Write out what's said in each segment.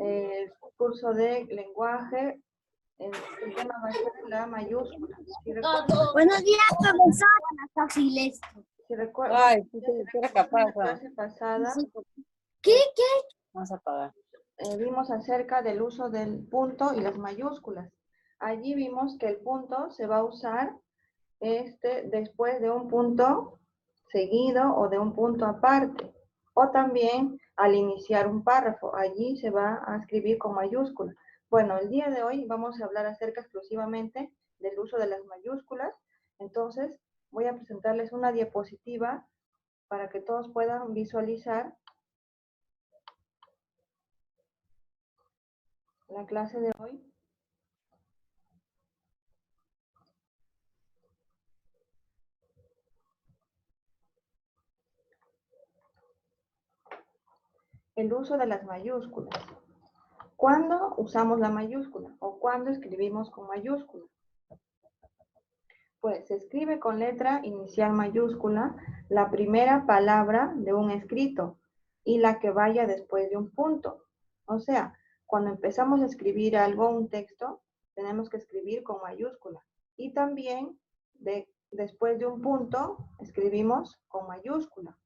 el curso de lenguaje, el tema va a ser la mayúscula. Buenos días, profesora. Si recuerdan, Ay, sí, sí, era capaz. la clase pasada ¿Qué? Vamos a apagar. vimos acerca del uso del punto y las mayúsculas. Allí vimos que el punto se va a usar después de un punto seguido o de un punto aparte. O también al iniciar un párrafo. Allí se va a escribir con mayúsculas. Bueno, el día de hoy vamos a hablar acerca exclusivamente del uso de las mayúsculas. Entonces, voy a presentarles una diapositiva para que todos puedan visualizar la clase de hoy. El uso de las mayúsculas. ¿Cuándo usamos la mayúscula o cuándo escribimos con mayúscula? Pues se escribe con letra inicial mayúscula la primera palabra de un escrito y la que vaya después de un punto. O sea, cuando empezamos a escribir algo, un texto, tenemos que escribir con mayúscula. Y también después de un punto, escribimos con mayúscula.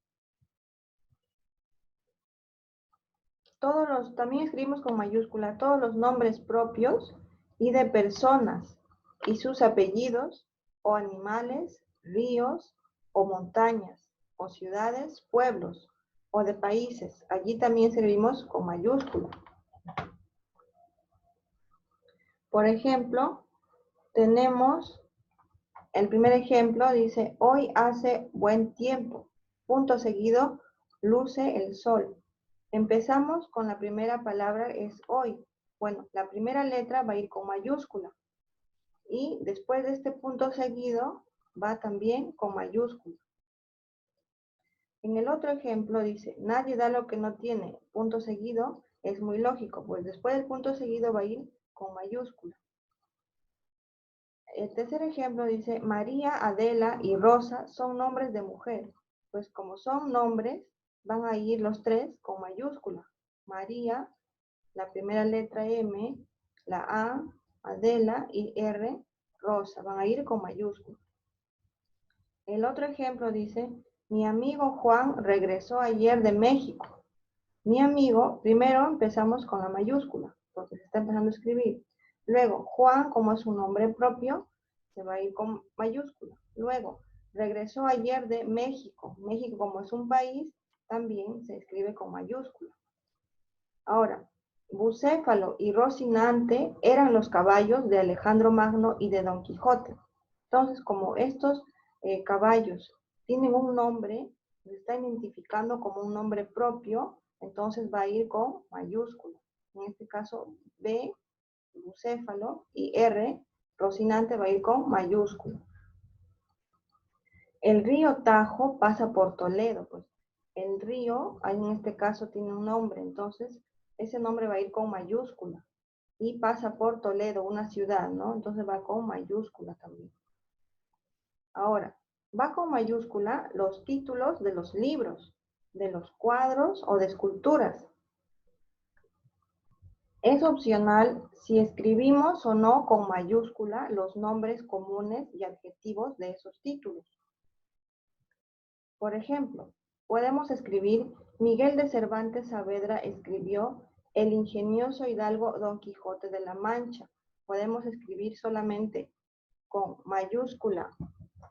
También escribimos con mayúscula todos los nombres propios y de personas y sus apellidos, o animales, ríos, o montañas, o ciudades, pueblos, o de países. Allí también escribimos con mayúscula. Por ejemplo, tenemos el primer ejemplo, dice, hoy hace buen tiempo. Punto seguido, luce el sol. Empezamos con la primera palabra, es hoy. Bueno, la primera letra va a ir con mayúscula. Y después de este punto seguido, va también con mayúscula. En el otro ejemplo dice, nadie da lo que no tiene. Punto seguido, es muy lógico, pues después del punto seguido va a ir con mayúscula. El tercer ejemplo dice, María, Adela y Rosa son nombres de mujer. Pues como son nombres, van a ir los tres con mayúscula. María, la primera letra M, la A, Adela y R, Rosa. Van a ir con mayúscula. El otro ejemplo dice, mi amigo Juan regresó ayer de México. Mi amigo, primero empezamos con la mayúscula, porque se está empezando a escribir. Luego, Juan, como es un nombre propio, se va a ir con mayúscula. Luego, regresó ayer de México. México, como es un país, también se escribe con mayúscula. Ahora, Bucéfalo y Rocinante eran los caballos de Alejandro Magno y de Don Quijote. Entonces, como estos caballos tienen un nombre, se está identificando como un nombre propio, entonces va a ir con mayúscula. En este caso, B, Bucéfalo, y R, Rocinante, va a ir con mayúscula. El río Tajo pasa por Toledo. Pues el río, en este caso, tiene un nombre, entonces ese nombre va a ir con mayúscula. Y pasa por Toledo, una ciudad, ¿no? Entonces va con mayúscula también. Ahora, va con mayúscula los títulos de los libros, de los cuadros o de esculturas. Es opcional si escribimos o no con mayúscula los nombres comunes y adjetivos de esos títulos. Por ejemplo, podemos escribir Miguel de Cervantes Saavedra escribió El ingenioso hidalgo Don Quijote de la Mancha. Podemos escribir solamente con mayúscula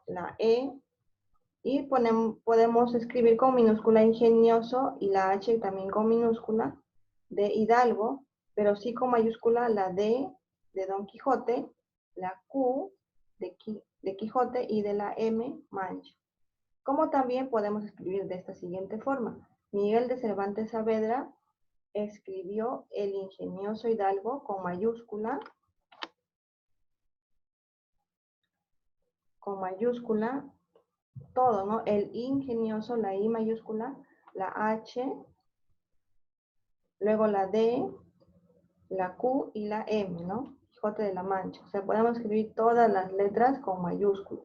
la E y podemos escribir con minúscula ingenioso y la H también con minúscula de Hidalgo, pero sí con mayúscula la D de Don Quijote, la Q de Quijote y de la M Mancha. Como también podemos escribir de esta siguiente forma. Miguel de Cervantes Saavedra escribió El ingenioso hidalgo con mayúscula todo, ¿no? El ingenioso, la I mayúscula, la H, luego la D, la Q y la M, ¿no? Quijote de la Mancha. O sea, podemos escribir todas las letras con mayúscula.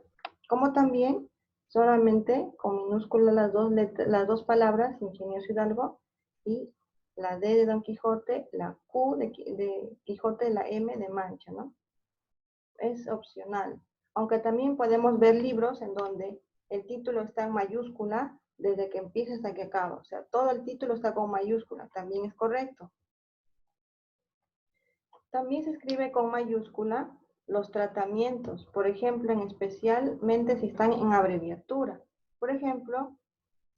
Como también solamente con minúscula las dos palabras, ingenioso hidalgo y la D de Don Quijote, la Q de Quijote, la M de Mancha, ¿no? Es opcional. Aunque también podemos ver libros en donde el título está en mayúscula desde que empieza hasta que acaba. O sea, todo el título está con mayúscula. También es correcto. También se escribe con mayúscula los tratamientos. Por ejemplo, especialmente si están en abreviatura. Por ejemplo,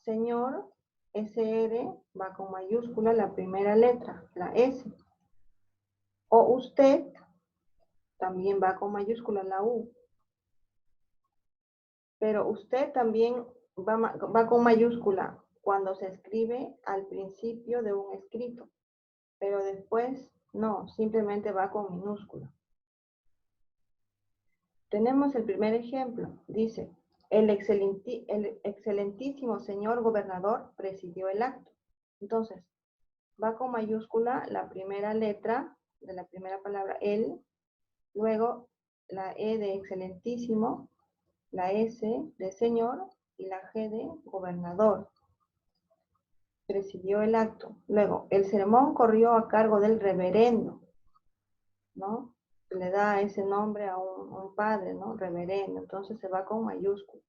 señor, SR va con mayúscula la primera letra, la S. O usted también va con mayúscula la U. Pero usted también va con mayúscula cuando se escribe al principio de un escrito. Pero después no, simplemente va con minúscula. Tenemos el primer ejemplo. Dice, el excelentísimo señor gobernador presidió el acto. Entonces, va con mayúscula la primera letra de la primera palabra, el, luego la E de excelentísimo, la S de señor y la G de gobernador. Presidió el acto. Luego, el sermón corrió a cargo del reverendo, ¿no? Le da ese nombre a un padre, ¿no? Reverendo. Entonces se va con mayúscula.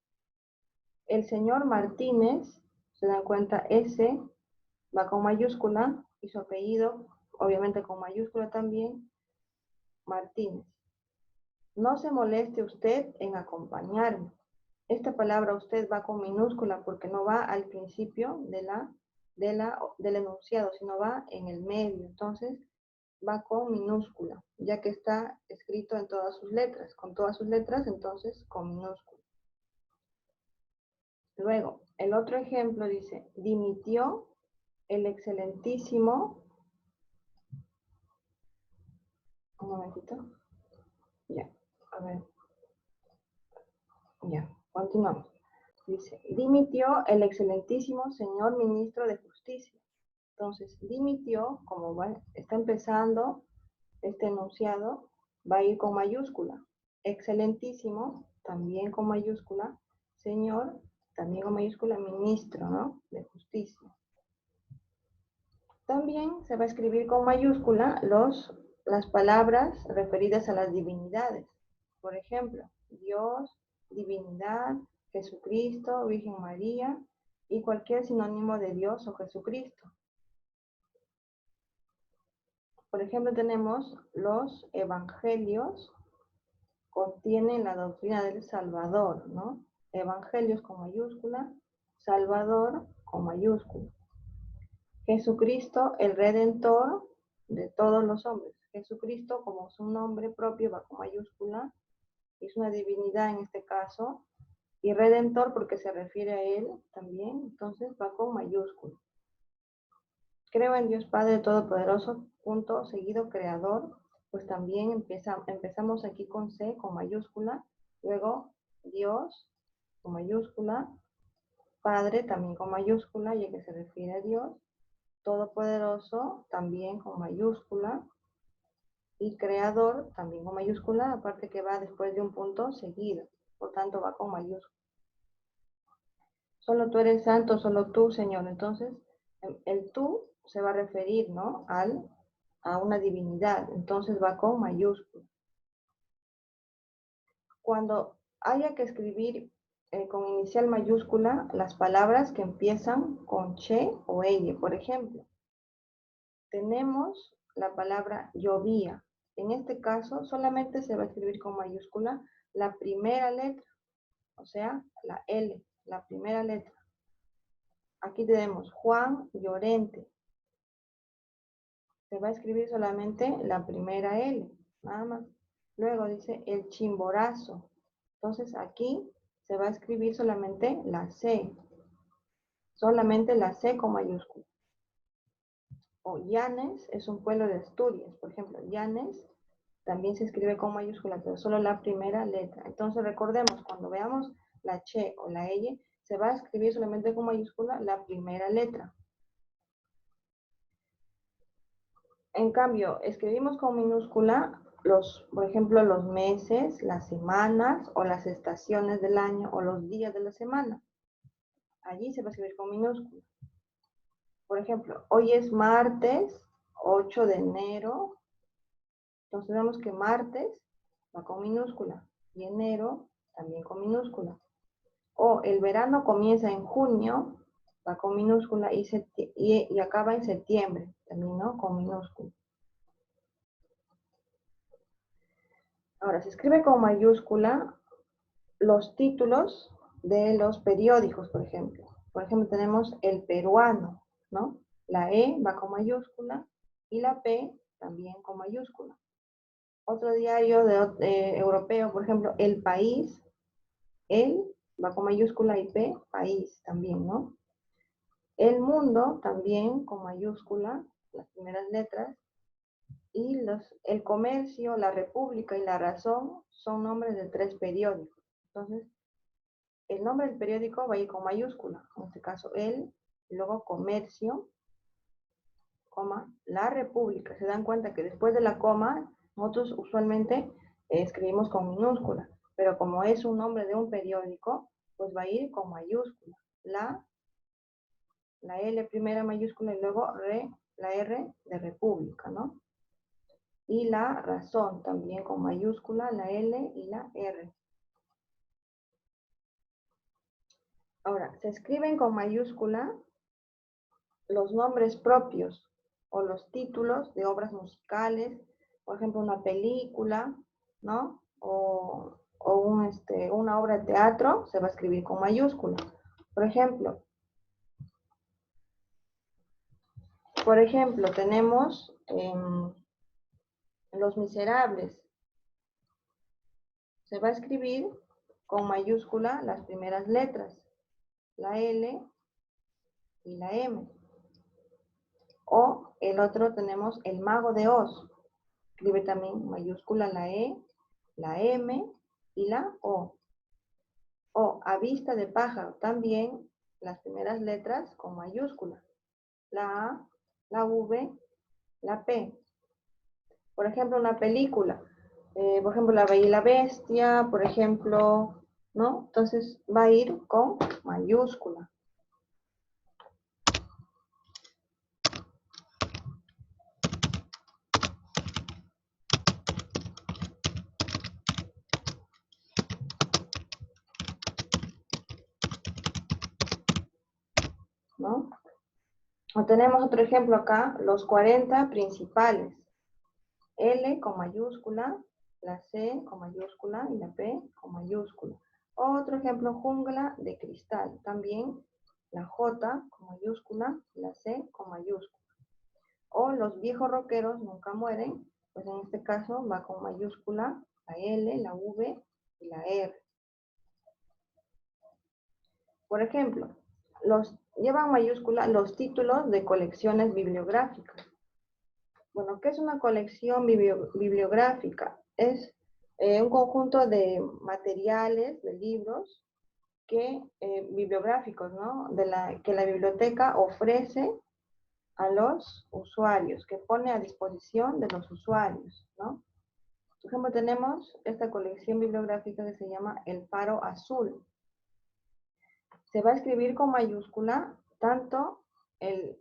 El señor Martínez, se dan cuenta, S va con mayúscula y su apellido, obviamente con mayúscula también, Martínez. No se moleste usted en acompañarme. Esta palabra usted va con minúscula porque no va al principio del enunciado, sino va en el medio. Entonces, va con minúscula, ya que está escrito en todas sus letras. Con todas sus letras, entonces, con minúscula. Luego, el otro ejemplo dice, dimitió el excelentísimo... Un momentito. Ya, a ver. Ya, continuamos. Dice, dimitió el excelentísimo señor ministro de Justicia. Entonces, dimitió, como está empezando este enunciado, va a ir con mayúscula. Excelentísimo, también con mayúscula. Señor, también con mayúscula. Ministro, ¿no? De Justicia. También se va a escribir con mayúscula las palabras referidas a las divinidades. Por ejemplo, Dios, divinidad, Jesucristo, Virgen María y cualquier sinónimo de Dios o Jesucristo. Por ejemplo, tenemos los evangelios, contienen la doctrina del Salvador, ¿no? Evangelios con mayúscula, Salvador con mayúscula. Jesucristo, el Redentor de todos los hombres. Jesucristo, como su nombre propio, va con mayúscula, es una divinidad en este caso, y Redentor porque se refiere a él también, entonces va con mayúscula. Creo en Dios Padre Todopoderoso, punto, seguido Creador, pues también empezamos aquí con C, con mayúscula, luego Dios, con mayúscula, Padre también con mayúscula, ya que se refiere a Dios, Todopoderoso, también con mayúscula, y Creador, también con mayúscula, aparte que va después de un punto seguido, por tanto va con mayúscula. Solo tú eres santo, solo tú, Señor. Entonces, el tú se va a referir, ¿no? A una divinidad, entonces va con mayúscula. Cuando haya que escribir con inicial mayúscula las palabras que empiezan con che o elle, por ejemplo, tenemos la palabra llovía. En este caso, solamente se va a escribir con mayúscula la primera letra, o sea, la L, la primera letra. Aquí tenemos Juan Llorente. Se va a escribir solamente la primera L, nada más. Luego dice el Chimborazo. Entonces aquí se va a escribir solamente la C. Solamente la C con mayúscula. O Llanes es un pueblo de Asturias. Por ejemplo, Llanes también se escribe con mayúscula, pero solo la primera letra. Entonces recordemos, cuando veamos la che o la elle, se va a escribir solamente con mayúscula la primera letra. En cambio, escribimos con minúscula por ejemplo, los meses, las semanas o las estaciones del año o los días de la semana. Allí se va a escribir con minúscula. Por ejemplo, hoy es martes 8 de enero. Entonces vemos que martes va con minúscula y enero también con minúscula. O el verano comienza en junio, va con minúscula y acaba en septiembre, también, ¿no? Con minúscula. Ahora, se escribe con mayúscula los títulos de los periódicos, por ejemplo. Por ejemplo, tenemos El Peruano, ¿no? La E va con mayúscula y la P también con mayúscula. Otro diario europeo, por ejemplo, El País, El va con mayúscula y P, país también, ¿no? El Mundo también con mayúscula, las primeras letras. Y El Comercio, La República y La Razón son nombres de 3 periódicos. Entonces, el nombre del periódico va a ir con mayúscula. En este caso, El, luego Comercio, coma, La República. Se dan cuenta que después de la coma, nosotros usualmente escribimos con minúscula. Pero como es un nombre de un periódico, pues va a ir con mayúscula. La L primera mayúscula y luego la R de República, ¿no? Y La Razón también con mayúscula, la L y la R. Ahora, se escriben con mayúscula los nombres propios o los títulos de obras musicales, por ejemplo, una película, ¿no? O una obra de teatro se va a escribir con mayúscula. Por ejemplo, tenemos Los Miserables. Se va a escribir con mayúscula las primeras letras, la L y la M. O el otro tenemos El Mago de Oz. Escribe también mayúscula la E, la M y la O. O A Vista de Pájaro, también las primeras letras con mayúscula. La A, la V, la P. Por ejemplo, una película. Por ejemplo, La Bella y la Bestia, por ejemplo, ¿no? Entonces va a ir con mayúscula. ¿No? O tenemos otro ejemplo acá, los 40 principales. L con mayúscula, la C con mayúscula y la P con mayúscula. Otro ejemplo, Jungla de Cristal. También la J con mayúscula, la C con mayúscula. O Los Viejos Rockeros Nunca Mueren, pues en este caso va con mayúscula la L, la V y la R. Por ejemplo, llevan mayúscula los títulos de colecciones bibliográficas. Bueno, ¿qué es una colección bibliográfica? Es un conjunto de materiales, de libros, bibliográficos, ¿no? Que la biblioteca ofrece a los usuarios, que pone a disposición de los usuarios, ¿no? Por ejemplo, tenemos esta colección bibliográfica que se llama El Faro Azul. Se va a escribir con mayúscula tanto el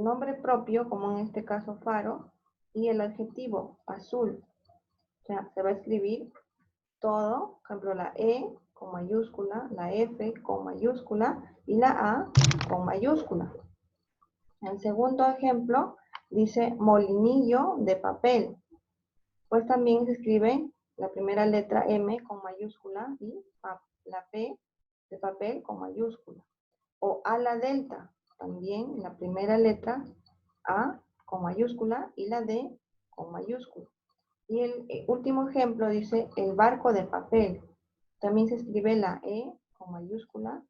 nombre propio, como en este caso faro, y el adjetivo azul. O sea, se va a escribir todo, por ejemplo, la E con mayúscula, la F con mayúscula y la A con mayúscula. El segundo ejemplo dice molinillo de papel. Pues también se escribe la primera letra M con mayúscula y la P de papel con mayúscula. O ala delta, también la primera letra A con mayúscula y la D con mayúscula. Y el último ejemplo dice el barco de papel. También se escribe la E con mayúscula,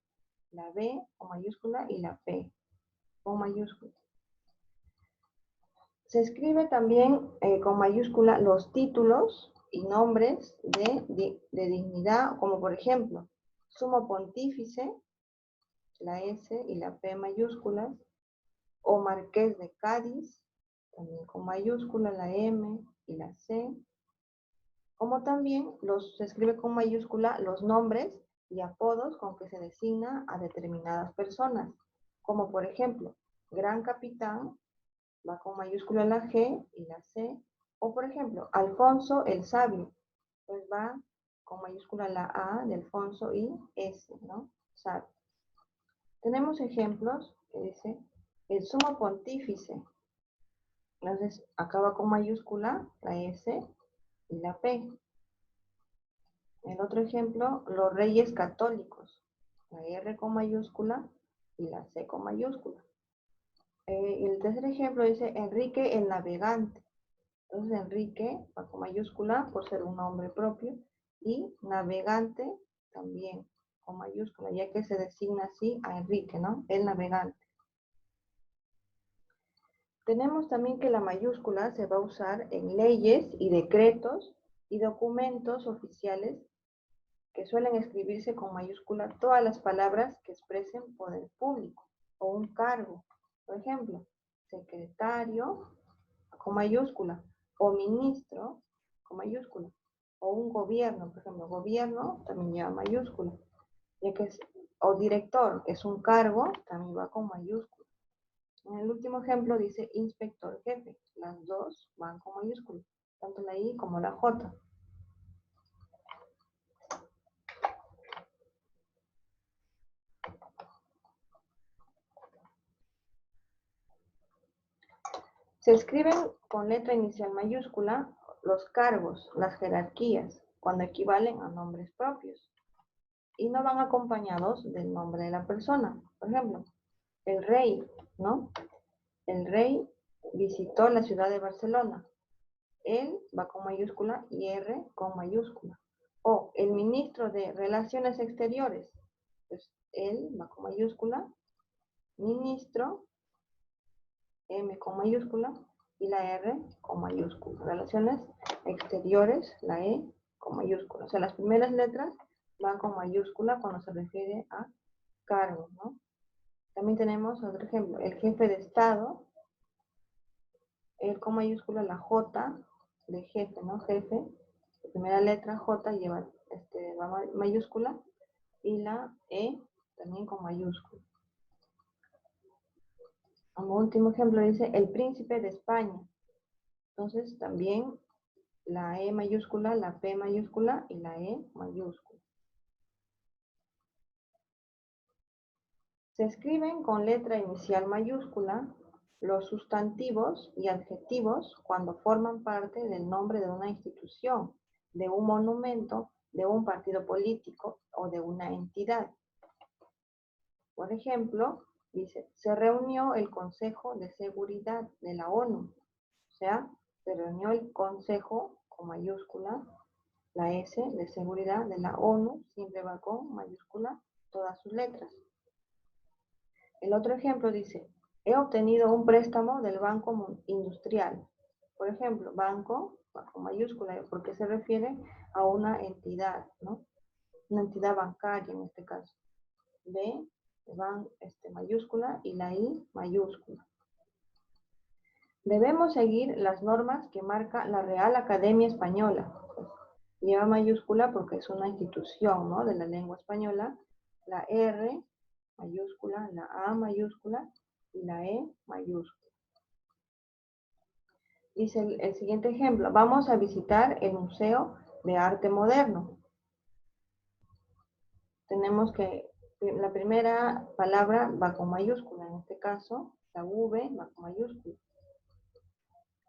la B con mayúscula y la P con mayúscula. Se escribe también con mayúscula los títulos y nombres de dignidad, como por ejemplo, Sumo Pontífice, la S y la P mayúsculas, o Marqués de Cádiz, también con mayúscula la M y la C, como también se escribe con mayúscula los nombres y apodos con que se designa a determinadas personas. Como por ejemplo, gran capitán va con mayúscula la G y la C. O por ejemplo, Alfonso el sabio, pues va con mayúscula la A de Alfonso y S, ¿no? Sabio. Tenemos ejemplos que dice el sumo pontífice. Entonces, acaba con mayúscula la S y la P. El otro ejemplo, los reyes católicos. La R con mayúscula y la C con mayúscula. El tercer ejemplo dice Enrique el navegante. Entonces, Enrique va con mayúscula por ser un nombre propio y navegante también con mayúscula, ya que se designa así a Enrique, ¿no? El navegante. Tenemos también que la mayúscula se va a usar en leyes y decretos y documentos oficiales que suelen escribirse con mayúscula todas las palabras que expresen poder público o un cargo. Por ejemplo, secretario con mayúscula o ministro con mayúscula o un gobierno, por ejemplo, gobierno también lleva mayúscula, ya que o director es un cargo, también va con mayúscula. En el último ejemplo dice inspector jefe, las dos van con mayúscula, tanto la I como la J. Se escriben con letra inicial mayúscula los cargos, las jerarquías, cuando equivalen a nombres propios y no van acompañados del nombre de la persona. Por ejemplo, el rey, ¿no? El rey visitó la ciudad de Barcelona. Él va con mayúscula y R con mayúscula. O el ministro de Relaciones Exteriores. Pues él va con mayúscula, ministro, M con mayúscula y la R con mayúscula. Relaciones exteriores, la E con mayúscula. O sea, las primeras letras van con mayúscula cuando se refiere a cargo, ¿no? También tenemos otro ejemplo, el jefe de Estado, él con mayúscula la J de jefe, ¿no? Jefe, la primera letra J lleva mayúscula y la E también con mayúscula. Como último ejemplo dice el príncipe de España. Entonces también la E mayúscula, la P mayúscula y la E mayúscula. Se escriben con letra inicial mayúscula los sustantivos y adjetivos cuando forman parte del nombre de una institución, de un monumento, de un partido político o de una entidad. Por ejemplo, dice, se reunió el Consejo de Seguridad de la ONU. O sea, se reunió el Consejo con mayúscula, la S de seguridad de la ONU, siempre va con mayúscula todas sus letras. El otro ejemplo dice, he obtenido un préstamo del Banco Industrial. Por ejemplo, banco con mayúscula, porque se refiere a una entidad, ¿no? Una entidad bancaria en este caso. B, mayúscula y la I mayúscula. Debemos seguir las normas que marca la Real Academia Española. Lleva mayúscula porque es una institución, ¿no? De la lengua española. La R mayúscula, la A mayúscula y la E mayúscula. Dice el siguiente ejemplo, vamos a visitar el Museo de Arte Moderno. Tenemos que, la primera palabra va con mayúscula, en este caso, la V va con mayúscula.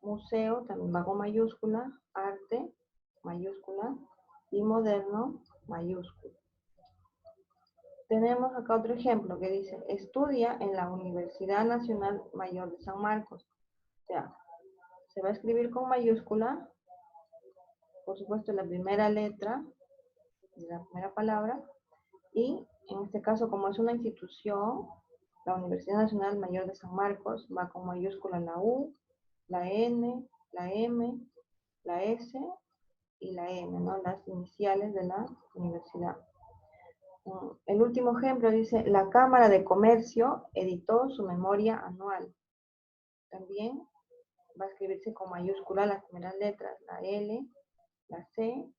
Museo también va con mayúscula, arte, mayúscula, y moderno, mayúscula. Tenemos acá otro ejemplo que dice, estudia en la Universidad Nacional Mayor de San Marcos. O sea, se va a escribir con mayúscula, por supuesto la primera letra de la primera palabra, y en este caso como es una institución, la Universidad Nacional Mayor de San Marcos va con mayúscula la U, la N, la M, la S y la M, ¿no? Las iniciales de la universidad. El último ejemplo dice, la Cámara de Comercio editó su memoria anual. También va a escribirse con mayúscula las primeras letras, la L, la C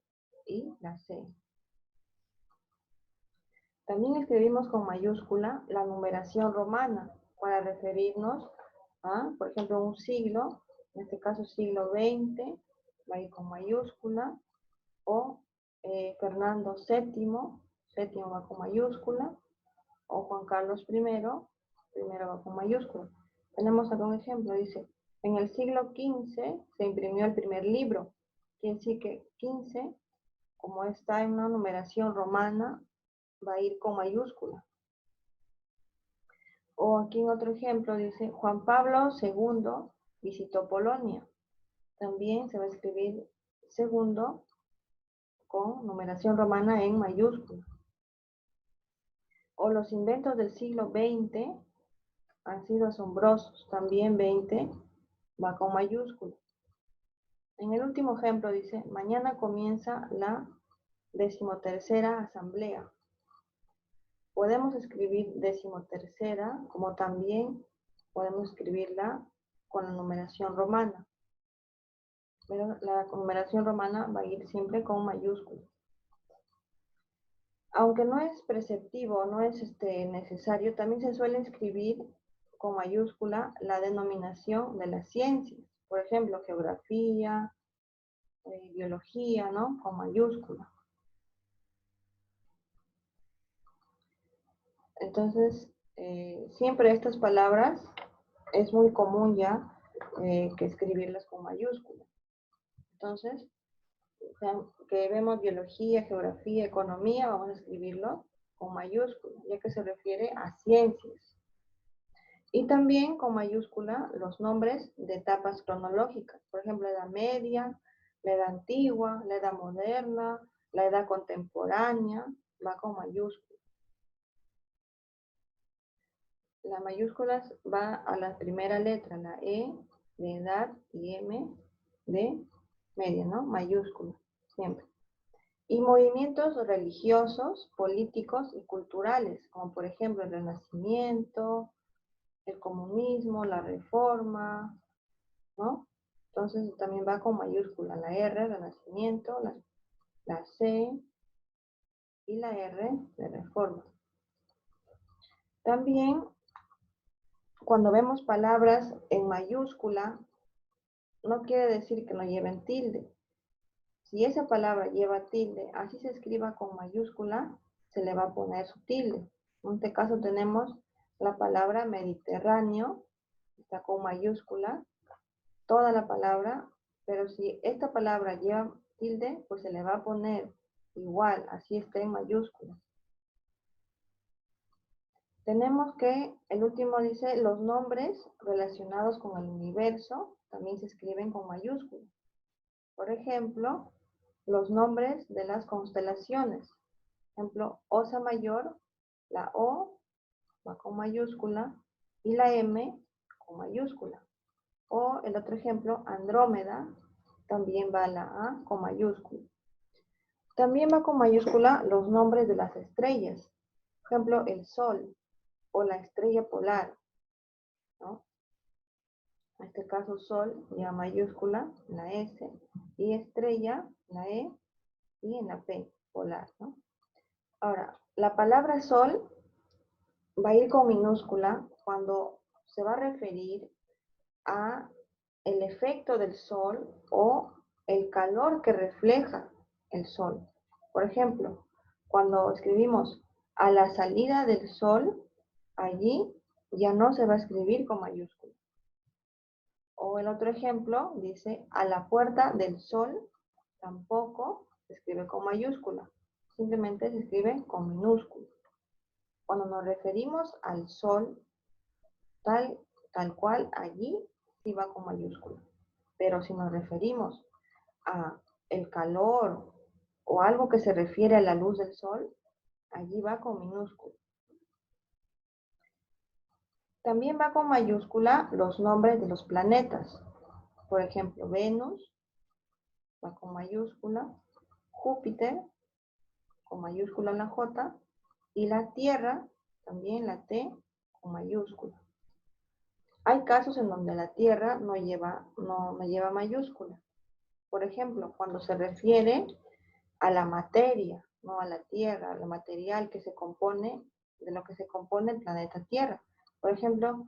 y la C. También escribimos con mayúscula la numeración romana para referirnos a, por ejemplo, un siglo, en este caso siglo XX, va a ir con mayúscula, o Fernando VII, séptimo va con mayúscula, o Juan Carlos I, primero va con mayúscula. Tenemos acá un ejemplo, dice, en el siglo XV se imprimió el primer libro. Quiere decir que 15, como está en una numeración romana, va a ir con mayúscula. O aquí en otro ejemplo dice, Juan Pablo II visitó Polonia. También se va a escribir segundo con numeración romana en mayúscula. O los inventos del siglo XX han sido asombrosos. También 20 va con mayúscula. En el último ejemplo dice, mañana comienza la 13ª asamblea. Podemos escribir 13ª, como también podemos escribirla con la numeración romana. Pero la numeración romana va a ir siempre con mayúsculas. Aunque no es preceptivo, no es necesario, también se suele escribir con mayúscula la denominación de las ciencias. Por ejemplo, geografía, biología, ¿no? Con mayúscula. Entonces, siempre estas palabras es muy común ya que escribirlas con mayúscula. Entonces, que vemos biología, geografía, economía, vamos a escribirlo con mayúscula, ya que se refiere a ciencias. Y también con mayúscula los nombres de etapas cronológicas, por ejemplo, la Edad Media, la Edad Antigua, la Edad Moderna, la Edad Contemporánea, va con mayúscula. Las mayúsculas va a la primera letra, la E de edad y M de media, ¿no? Mayúscula, siempre. Y movimientos religiosos, políticos y culturales, como por ejemplo el Renacimiento, el comunismo, la Reforma, ¿no? Entonces también va con mayúscula, la R, Renacimiento, la C y la R de Reforma. También cuando vemos palabras en mayúscula, no quiere decir que no lleven tilde. Si esa palabra lleva tilde, así se escriba con mayúscula, se le va a poner su tilde. En este caso tenemos la palabra Mediterráneo, está con mayúscula, toda la palabra, pero si esta palabra lleva tilde, pues se le va a poner igual, así está en mayúscula. Tenemos que, el último dice, los nombres relacionados con el universo también se escriben con mayúscula. Por ejemplo, los nombres de las constelaciones. Por ejemplo, Osa Mayor, la O va con mayúscula y la M con mayúscula. O el otro ejemplo, Andrómeda, también va la A con mayúscula. También va con mayúscula los nombres de las estrellas. Por ejemplo, el Sol o la estrella polar, ¿no? En este caso, Sol lleva mayúscula, la S, y estrella, la E, y en la P, polar, ¿no? Ahora, la palabra Sol va a ir con minúscula cuando se va a referir a el efecto del Sol o el calor que refleja el Sol. Por ejemplo, cuando escribimos a la salida del Sol, allí ya no se va a escribir con mayúscula. O el otro ejemplo dice, a la puerta del Sol, tampoco se escribe con mayúscula, simplemente se escribe con minúscula. Cuando nos referimos al Sol, tal cual, allí sí va con mayúscula. Pero si nos referimos a el calor o algo que se refiere a la luz del Sol, allí va con minúscula. También va con mayúscula los nombres de los planetas. Por ejemplo, Venus va con mayúscula, Júpiter con mayúscula la J y la Tierra, también la T con mayúscula. Hay casos en donde la Tierra no lleva mayúscula. Por ejemplo, cuando se refiere a la materia ¿no? A la Tierra, al material que se compone, de lo que se compone el planeta Tierra. Por ejemplo,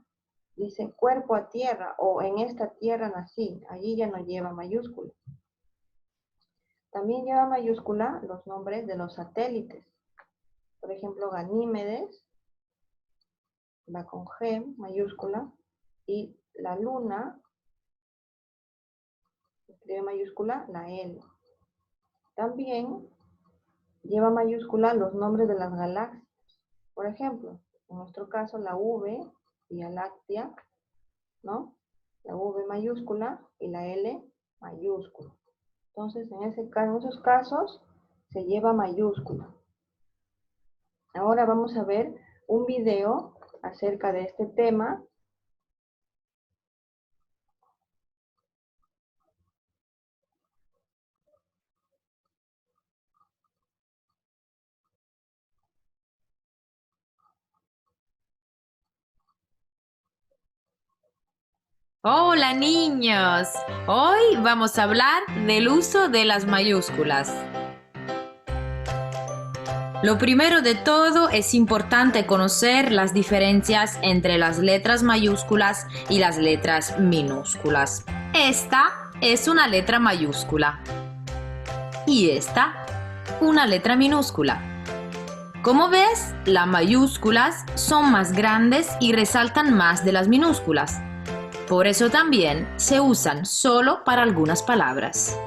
dice cuerpo a tierra o en esta tierra nací. Allí ya no lleva mayúscula. También lleva mayúscula los nombres de los satélites. Por ejemplo, Ganímedes va con G mayúscula y la Luna escribe mayúscula la L. También lleva mayúscula los nombres de las galaxias. Por ejemplo, en nuestro caso la V, Vía Láctea, ¿no? La V mayúscula y la L mayúscula. Entonces, en esos casos se lleva mayúscula. Ahora vamos a ver un video acerca de este tema. Hola niños, hoy vamos a hablar del uso de las mayúsculas. Lo primero de todo es importante conocer las diferencias entre las letras mayúsculas y las letras minúsculas. Esta es una letra mayúscula y esta una letra minúscula. Como ves, las mayúsculas son más grandes y resaltan más de las minúsculas. Por eso también se usan solo para algunas palabras.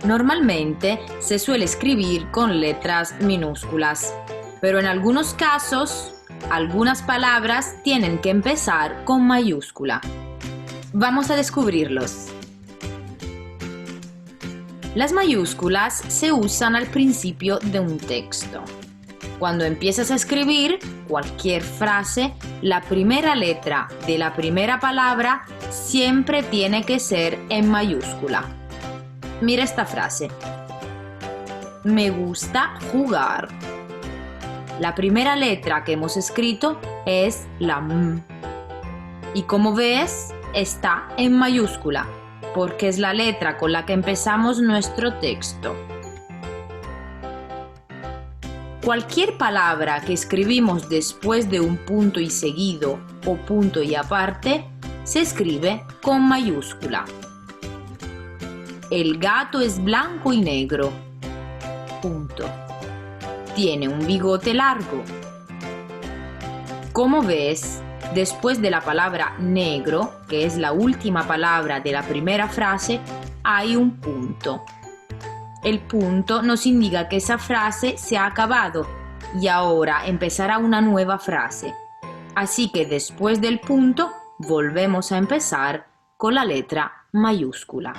Normalmente se suele escribir con letras minúsculas, pero en algunos casos, algunas palabras tienen que empezar con mayúscula. Vamos a descubrirlos. Las mayúsculas se usan al principio de un texto. Cuando empiezas a escribir cualquier frase, la primera letra de la primera palabra siempre tiene que ser en mayúscula. Mira esta frase. Me gusta jugar. La primera letra que hemos escrito es la M. Y como ves, está en mayúscula, porque es la letra con la que empezamos nuestro texto. Cualquier palabra que escribimos después de un punto y seguido o punto y aparte, se escribe con mayúscula. El gato es blanco y negro. Punto. Tiene un bigote largo. Como ves, después de la palabra negro, que es la última palabra de la primera frase, hay un punto. El punto nos indica que esa frase se ha acabado y ahora empezará una nueva frase. Así que después del punto, volvemos a empezar con la letra mayúscula.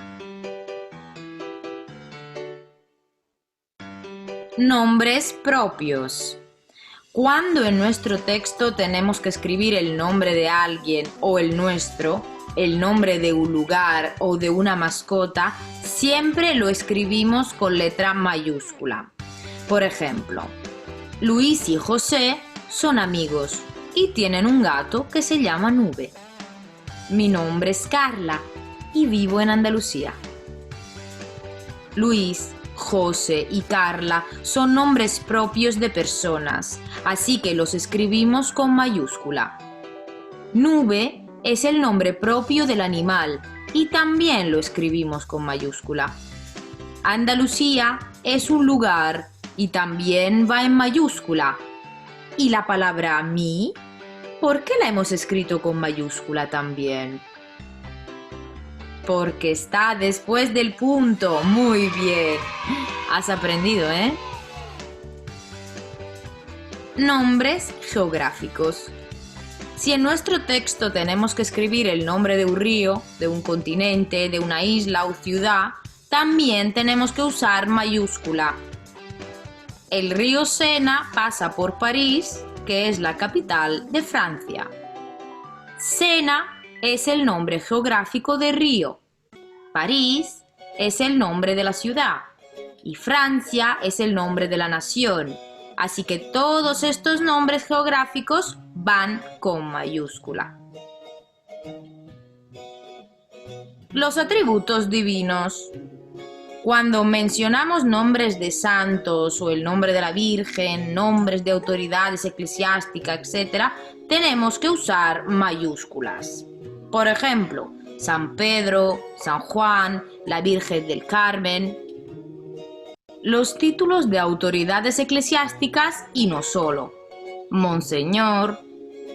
Nombres propios. Cuando en nuestro texto tenemos que escribir el nombre de alguien o el nuestro, el nombre de un lugar o de una mascota, siempre lo escribimos con letra mayúscula. Por ejemplo, Luis y José son amigos y tienen un gato que se llama Nube. Mi nombre es Carla y vivo en Andalucía. Luis, José y Carla son nombres propios de personas, así que los escribimos con mayúscula. Nube es el nombre propio del animal y también lo escribimos con mayúscula. Andalucía es un lugar y también va en mayúscula. ¿Y la palabra mi? ¿Por qué la hemos escrito con mayúscula también? Porque está después del punto. Muy bien. Has aprendido, ¿eh? Nombres geográficos. Si en nuestro texto tenemos que escribir el nombre de un río, de un continente, de una isla o ciudad, también tenemos que usar mayúscula. El río Sena pasa por París, que es la capital de Francia. Sena es el nombre geográfico de río. París es el nombre de la ciudad. Y Francia es el nombre de la nación. Así que todos estos nombres geográficos van con mayúscula. Los atributos divinos. Cuando mencionamos nombres de santos o el nombre de la Virgen, nombres de autoridades eclesiásticas, etc., tenemos que usar mayúsculas. Por ejemplo, San Pedro, San Juan, la Virgen del Carmen. Los títulos de autoridades eclesiásticas y no solo. Monseñor,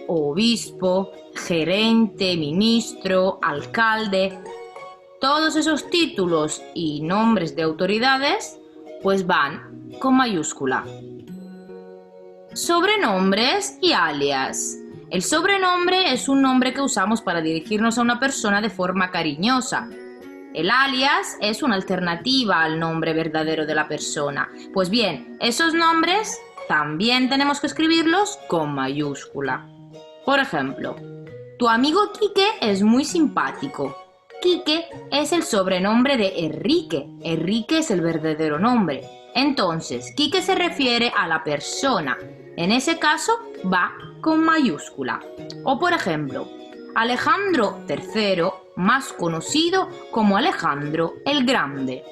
obispo, gerente, ministro, alcalde. Todos esos títulos y nombres de autoridades pues van con mayúscula. Sobrenombres y alias. El sobrenombre es un nombre que usamos para dirigirnos a una persona de forma cariñosa. El alias es una alternativa al nombre verdadero de la persona. Pues bien, esos nombres también tenemos que escribirlos con mayúscula. Por ejemplo, tu amigo Quique es muy simpático. Quique es el sobrenombre de Enrique. Enrique es el verdadero nombre. Entonces, Quique se refiere a la persona. En ese caso, va con mayúscula. O por ejemplo, Alejandro III, más conocido como Alejandro el Grande.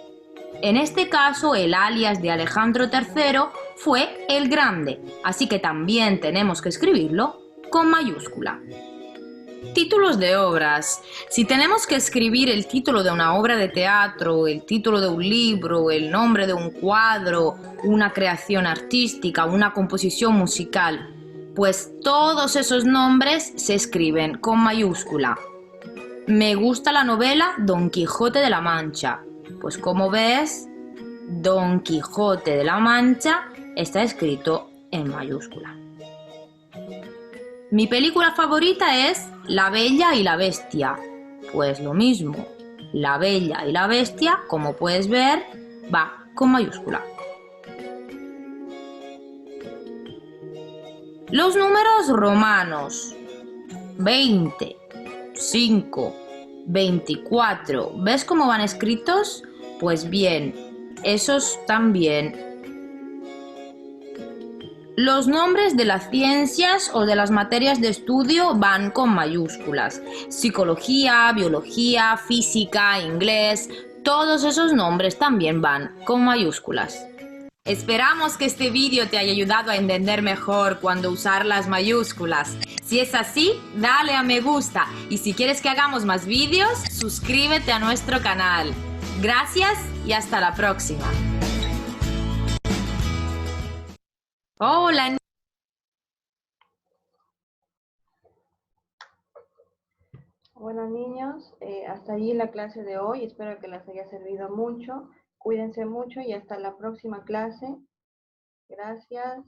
En este caso, el alias de Alejandro III fue el Grande, así que también tenemos que escribirlo con mayúscula. Títulos de obras. Si tenemos que escribir el título de una obra de teatro, el título de un libro, el nombre de un cuadro, una creación artística, una composición musical, pues todos esos nombres se escriben con mayúscula. Me gusta la novela Don Quijote de la Mancha. Pues como ves, Don Quijote de la Mancha está escrito en mayúscula. Mi película favorita es La Bella y la Bestia. Pues lo mismo, La Bella y la Bestia, como puedes ver, va con mayúscula. Los números romanos. 20, 5, 24. ¿Ves cómo van escritos? Pues bien, esos también. Los nombres de las ciencias o de las materias de estudio van con mayúsculas. Psicología, biología, física, inglés, todos esos nombres también van con mayúsculas. Esperamos que este vídeo te haya ayudado a entender mejor cuándo usar las mayúsculas. Si es así, dale a me gusta y si quieres que hagamos más vídeos, suscríbete a nuestro canal. Gracias y hasta la próxima. Hola. Bueno, niños, hasta allí la clase de hoy. Espero que les haya servido mucho. Cuídense mucho y hasta la próxima clase. Gracias.